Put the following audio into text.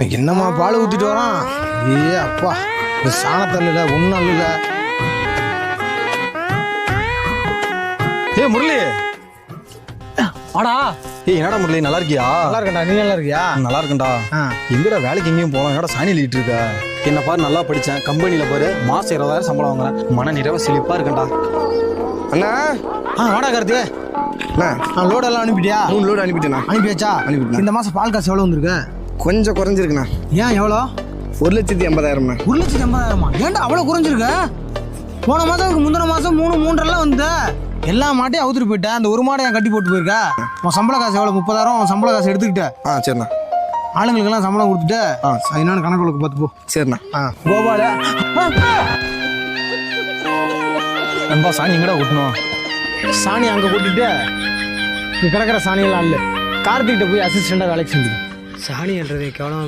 என்னம்மா பால் ஊத்திட்டு வரான்? ஏ அப்பா, இந்த சாணத்தல் இல்லை ஒன்றும் இல்லை. ஏ முரளி, ஆடா. ஏய் என்னடா முரளி, நல்லா இருக்கியா? நல்லா இருக்கேன்டா, நீ நல்லா இருக்கியா? நல்லா இருக்கேன்டா. எங்கடா வேலைக்கு எங்கேயும் போகலாம், என்னடா சாணி எழுதிட்டு இருக்க? என்ன பாரு, நல்லா படித்தேன், கம்பெனியில் பாரு மாதம் 20,000 சம்பளம் வாங்குறேன், மன நிறைவா செழிப்பா இருக்கேன்டா. அண்ணா வாடா கார்த்தி. லோடெல்லாம் அனுப்பிட்டியா? 3 லோடு அனுப்பிட்டேண்ணா. அனுப்பியாச்சா? அனுப்பிட்டேன். இந்த மாதம் பால் காசு எவ்வளோ வந்திருக்கு? கொஞ்சம் குறைஞ்சிருக்குண்ணா. ஏன் எவ்வளோ? 1,80,000. 1,80,000? ஏன்டா அவ்வளோ குறைஞ்சிருக்கு? போன மாதம் முந்தின மாதம் 3,300 வந்து எல்லா மாட்டையும் அவுத்துட்டு போயிட்டேன். அந்த ஒரு மாடை என் கட்டி போட்டு போயிருக்கா. உன் சம்பள காசு எவ்வளோ? 30,000 உன் சம்பள காசு எடுத்துக்கிட்டேன். சரிண்ணா. ஆளுங்களுக்கெல்லாம் சம்பளம் கொடுத்துட்டு என்னன்னு கணக்கு பார்த்து போ. சரிண்ணா. கோபால நண்பா, சாணி எங்கடா கொட்டணும்? சாணி அங்கே கொட்டிட்டு இங்கே கிடக்கிற சாணியெல்லாம் இல்லை, கார்த்திகிட்ட போய் அசிஸ்டண்டாக வேலைக்கு செஞ்சுது. சாணின்றது கேவலம்.